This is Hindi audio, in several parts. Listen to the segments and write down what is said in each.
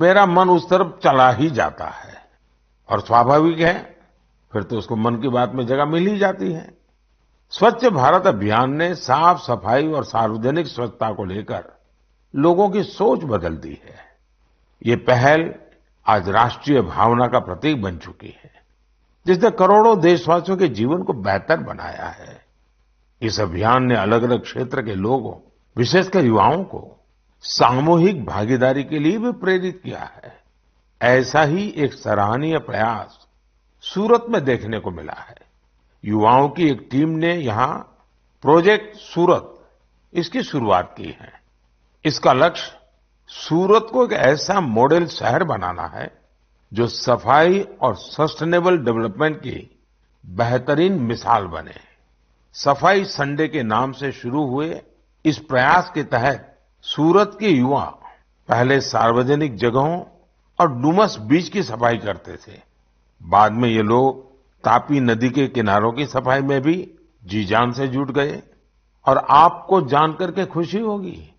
मेरा मन उस तरफ चला ही जाता है और स्वाभाविक है, फिर तो उसको मन की बात में जगह मिल ही जाती है। स्वच्छ भारत अभियान ने साफ सफाई और सार्वजनिक स्वच्छता को लेकर लोगों की सोच बदल दी है। ये पहल आज राष्ट्रीय भावना का प्रतीक बन चुकी है, जिसने करोड़ों देशवासियों के जीवन को बेहतर बनाया है। इस अभियान ने अलग अलग क्षेत्र के लोगों, विशेषकर युवाओं को सामूहिक भागीदारी के लिए भी प्रेरित किया है। ऐसा ही एक सराहनीय प्रयास सूरत में देखने को मिला है। युवाओं की एक टीम ने यहाँ प्रोजेक्ट सूरत इसकी शुरुआत की है। इसका लक्ष्य सूरत को एक ऐसा मॉडल शहर बनाना है जो सफाई और सस्टेनेबल डेवलपमेंट की बेहतरीन मिसाल बने। सफाई संडे के नाम से शुरू हुए इस प्रयास के तहत सूरत के युवा पहले सार्वजनिक जगहों और डुमस बीच की सफाई करते थे। बाद में ये लोग तापी नदी के किनारों की सफाई में भी जी जान से जुट गए। और आपको जानकर के खुशी होगी,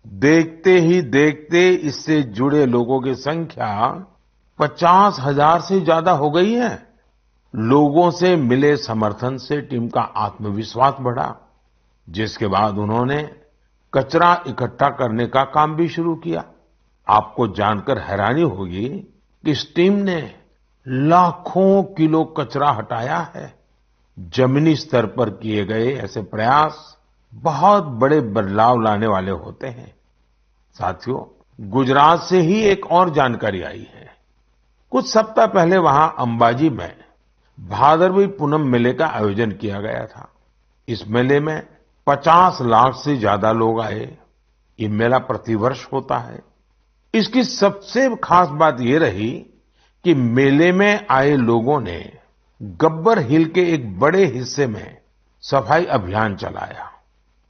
देखते ही देखते इससे जुड़े लोगों की संख्या 50,000 से ज्यादा हो गई है। लोगों से मिले समर्थन से टीम का आत्मविश्वास बढ़ा, जिसके बाद उन्होंने कचरा इकट्ठा करने का काम भी शुरू किया। आपको जानकर हैरानी होगी कि इस टीम ने लाखों किलो कचरा हटाया है। जमीनी स्तर पर किए गए ऐसे प्रयास बहुत बड़े बदलाव लाने वाले होते हैं। साथियों, गुजरात से ही एक और जानकारी आई है। कुछ सप्ताह पहले वहां अंबाजी में भादरवी पूनम मेले का आयोजन किया गया था। इस मेले में 50 लाख से ज्यादा लोग आए। ये मेला प्रतिवर्ष होता है। इसकी सबसे खास बात ये रही कि मेले में आए लोगों ने गब्बर हिल के एक बड़े हिस्से में सफाई अभियान चलाया।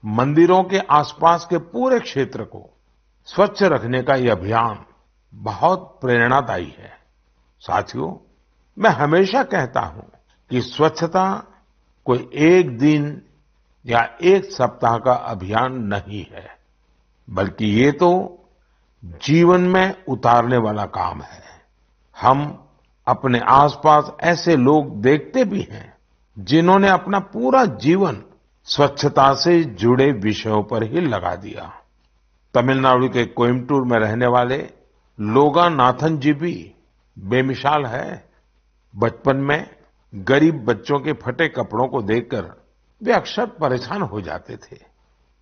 मंदिरों के आसपास के पूरे क्षेत्र को स्वच्छ रखने का ये अभियान बहुत प्रेरणादायी है। साथियों, मैं हमेशा कहता हूं कि स्वच्छता कोई एक दिन या एक सप्ताह का अभियान नहीं है, बल्कि ये तो जीवन में उतारने वाला काम है। हम अपने आसपास ऐसे लोग देखते भी हैं जिन्होंने अपना पूरा जीवन स्वच्छता से जुड़े विषयों पर ही लगा दिया। तमिलनाडु के कोयम्बटूर में रहने वाले लोगानाथन जी भी बेमिसाल है। बचपन में गरीब बच्चों के फटे कपड़ों को देखकर वे अक्सर परेशान हो जाते थे।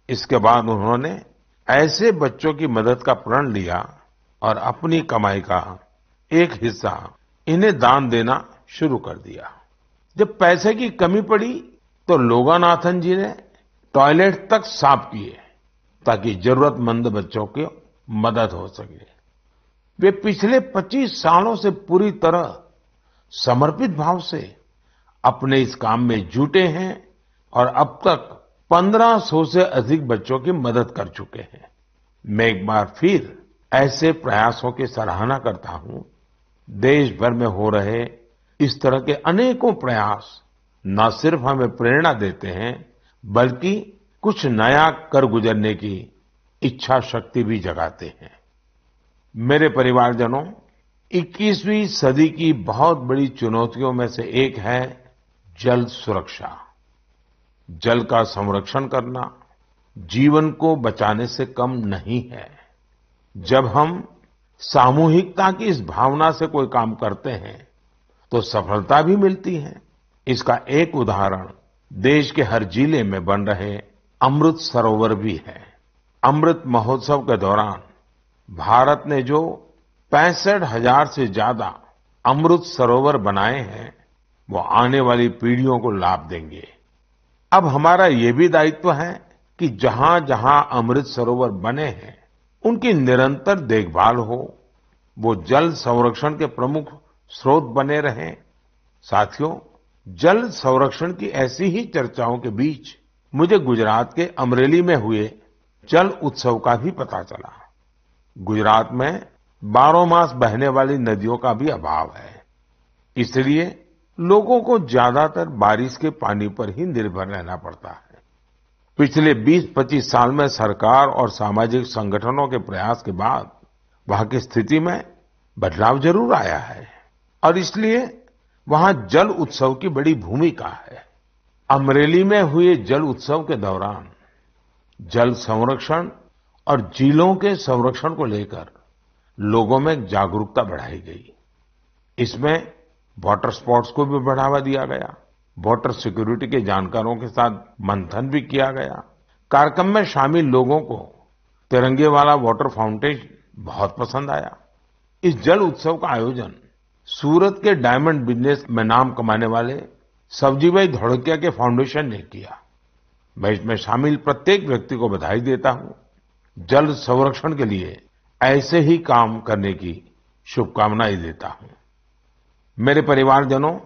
इसके बाद उन्होंने ऐसे बच्चों की मदद का प्रण लिया और अपनी कमाई का एक हिस्सा इन्हें दान देना शुरू कर दिया। जब पैसे की कमी पड़ी तो लोगानाथन जी ने टॉयलेट तक साफ किए ताकि जरूरतमंद बच्चों की मदद हो सके। वे पिछले 25 सालों से पूरी तरह समर्पित भाव से अपने इस काम में जुटे हैं और अब तक 1500 से अधिक बच्चों की मदद कर चुके हैं। मैं एक बार फिर ऐसे प्रयासों की सराहना करता हूं। देश भर में हो रहे इस तरह के अनेकों प्रयास न सिर्फ हमें प्रेरणा देते हैं, बल्कि कुछ नया कर गुजरने की इच्छा शक्ति भी जगाते हैं। मेरे परिवारजनों, 21वीं सदी की बहुत बड़ी चुनौतियों में से एक है जल सुरक्षा। जल का संरक्षण करना जीवन को बचाने से कम नहीं है। जब हम सामूहिकता की इस भावना से कोई काम करते हैं तो सफलता भी मिलती है। इसका एक उदाहरण देश के हर जिले में बन रहे अमृत सरोवर भी है। अमृत महोत्सव के दौरान भारत ने जो 65,000 से ज्यादा अमृत सरोवर बनाए हैं, वो आने वाली पीढ़ियों को लाभ देंगे। अब हमारा ये भी दायित्व है कि जहां जहां अमृत सरोवर बने हैं, उनकी निरंतर देखभाल हो, वो जल संरक्षण के प्रमुख स्रोत बने रहें। साथियों, जल संरक्षण की ऐसी ही चर्चाओं के बीच मुझे गुजरात के अमरेली में हुए जल उत्सव का भी पता चला। गुजरात में 12 मास बहने वाली नदियों का भी अभाव है, इसलिए लोगों को ज्यादातर बारिश के पानी पर ही निर्भर रहना पड़ता है। पिछले 20-25 साल में सरकार और सामाजिक संगठनों के प्रयास के बाद वहां की स्थिति में बदलाव जरूर आया है और इसलिए वहां जल उत्सव की बड़ी भूमिका है। अमरेली में हुए जल उत्सव के दौरान जल संरक्षण और झीलों के संरक्षण को लेकर लोगों में जागरूकता बढ़ाई गई। इसमें वाटर स्पोर्ट्स को भी बढ़ावा दिया गया। वाटर सिक्योरिटी के जानकारों के साथ मंथन भी किया गया। कार्यक्रम में शामिल लोगों को तिरंगे वाला वाटर फाउंटेन बहुत पसंद आया। इस जल उत्सव का आयोजन सूरत के डायमंड बिजनेस में नाम कमाने वाले सब्जीभाई धोड़किया के फाउंडेशन ने किया। मैं इसमें शामिल प्रत्येक व्यक्ति को बधाई देता हूं। जल संरक्षण के लिए ऐसे ही काम करने की शुभकामनाएं देता हूं। मेरे परिवारजनों,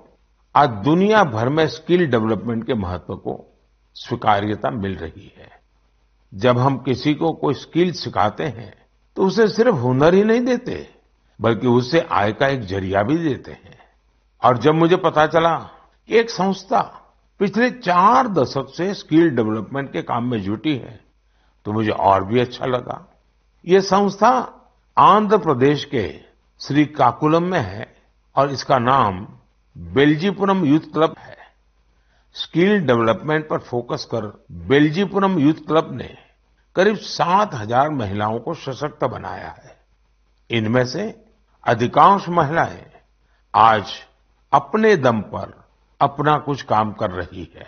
आज दुनिया भर में स्किल डेवलपमेंट के महत्व को स्वीकार्यता मिल रही है। जब हम किसी को कोई स्किल सिखाते हैं तो उसे सिर्फ हुनर ही नहीं देते, बल्कि उससे आय का एक जरिया भी देते हैं। और जब मुझे पता चला कि एक संस्था पिछले 4 दशक से स्किल डेवलपमेंट के काम में जुटी है, तो मुझे और भी अच्छा लगा। ये संस्था आंध्र प्रदेश के श्रीकाकुलम में है और इसका नाम बेल्जीपुरम यूथ क्लब है। स्किल डेवलपमेंट पर फोकस कर बेल्जीपुरम यूथ क्लब ने करीब 7,000 महिलाओं को सशक्त बनाया है। इनमें से अधिकांश महिलाएं आज अपने दम पर अपना कुछ काम कर रही है।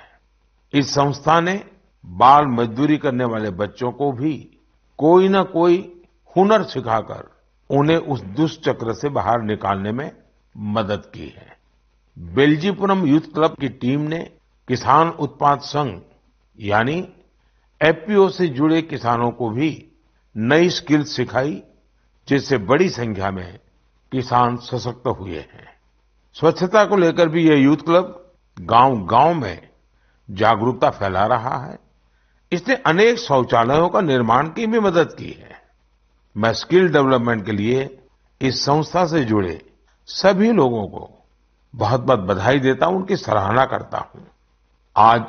इस संस्था ने बाल मजदूरी करने वाले बच्चों को भी कोई न कोई हुनर सिखाकर उन्हें उस दुष्चक्र से बाहर निकालने में मदद की है। बेल्जीपुरम यूथ क्लब की टीम ने किसान उत्पाद संघ यानी एफपीओ से जुड़े किसानों को भी नई स्किल सिखाई, जिससे बड़ी संख्या में किसान सशक्त हुए हैं। स्वच्छता को लेकर भी यह यूथ क्लब गांव-गांव में जागरूकता फैला रहा है। इसने अनेक शौचालयों का निर्माण की भी मदद की है। मैं स्किल डेवलपमेंट के लिए इस संस्था से जुड़े सभी लोगों को बहुत-बहुत बधाई देता हूं, उनकी सराहना करता हूं। आज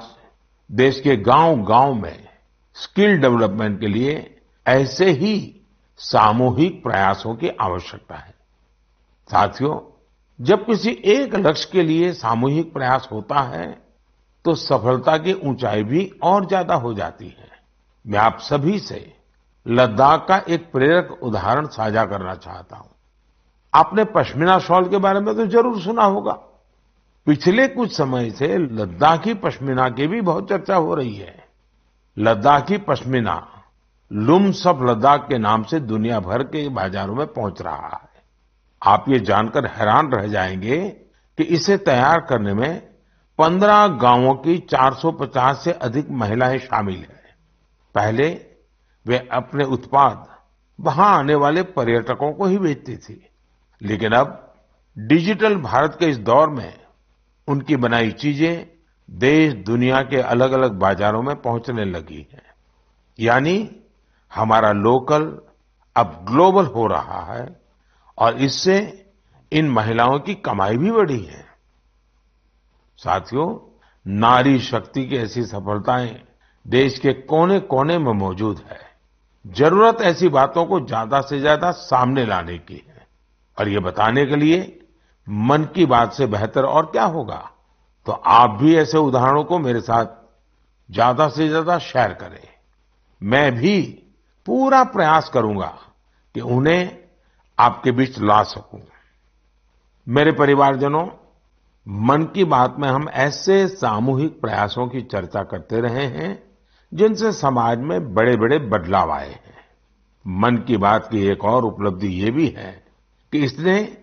देश के गांव-गांव में स्किल डेवलपमेंट के लिए ऐसे ही सामूहिक प्रयासों की आवश्यकता है। साथियों, जब किसी एक लक्ष्य के लिए सामूहिक प्रयास होता है तो सफलता की ऊंचाई भी और ज्यादा हो जाती है। मैं आप सभी से लद्दाख का एक प्रेरक उदाहरण साझा करना चाहता हूं। आपने पश्मीना शॉल के बारे में तो जरूर सुना होगा। पिछले कुछ समय से लद्दाखी पश्मीना की भी बहुत चर्चा हो रही है। लद्दाखी पश्मीना लुम्स ऑफ लद्दाख के नाम से दुनिया भर के बाजारों में पहुंच रहा है। आप ये जानकर हैरान रह जाएंगे कि इसे तैयार करने में 15 गांवों की 450 से अधिक महिलाएं शामिल हैं। पहले वे अपने उत्पाद वहां आने वाले पर्यटकों को ही बेचती थी, लेकिन अब डिजिटल भारत के इस दौर में उनकी बनाई चीजें देश दुनिया के अलग अलग बाजारों में पहुंचने लगी हैं। यानी हमारा लोकल अब ग्लोबल हो रहा है और इससे इन महिलाओं की कमाई भी बढ़ी है। साथियों, नारी शक्ति की ऐसी सफलताएं देश के कोने-कोने में मौजूद है। जरूरत ऐसी बातों को ज्यादा से ज्यादा सामने लाने की है और ये बताने के लिए मन की बात से बेहतर और क्या होगा। तो आप भी ऐसे उदाहरणों को मेरे साथ ज्यादा से ज्यादा शेयर करें। मैं भी पूरा प्रयास करूंगा कि उन्हें आपके बीच ला सकूं। मेरे परिवारजनों, मन की बात में हम ऐसे सामूहिक प्रयासों की चर्चा करते रहे हैं जिनसे समाज में बड़े-बड़े बदलाव आए हैं। मन की बात की एक और उपलब्धि ये भी है कि इसने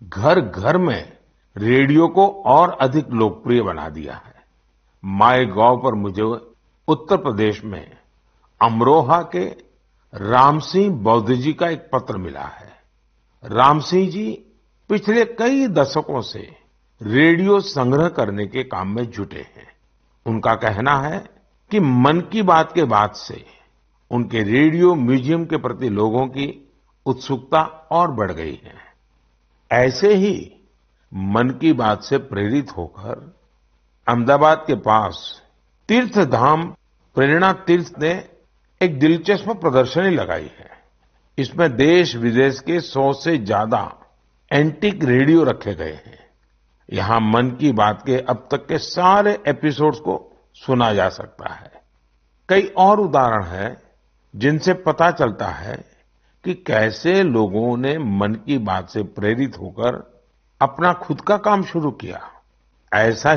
घर-घर में रेडियो को और अधिक लोकप्रिय बना दिया है। माईगोव पर मुझे उत्तर प्रदेश में अमरोहा के राम सिंह बौद्ध जी का एक पत्र मिला है। राम सिंह जी पिछले कई दशकों से रेडियो संग्रह करने के काम में जुटे हैं। उनका कहना है कि मन की बात के बाद से उनके रेडियो म्यूजियम के प्रति लोगों की उत्सुकता और बढ़ गई है। ऐसे ही मन की बात से प्रेरित होकर अहमदाबाद के पास तीर्थधाम प्रेरणा तीर्थ ने एक दिलचस्प प्रदर्शनी लगाई है। इसमें देश विदेश के 100 से ज्यादा एंटीक रेडियो रखे गए हैं। यहाँ मन की बात के अब तक के सारे एपिसोड्स को सुना जा सकता है। कई और उदाहरण हैं जिनसे पता चलता है कि कैसे लोगों ने मन की बात से प्रेरित होकर अपना खुद का काम शुरू किया। ऐसा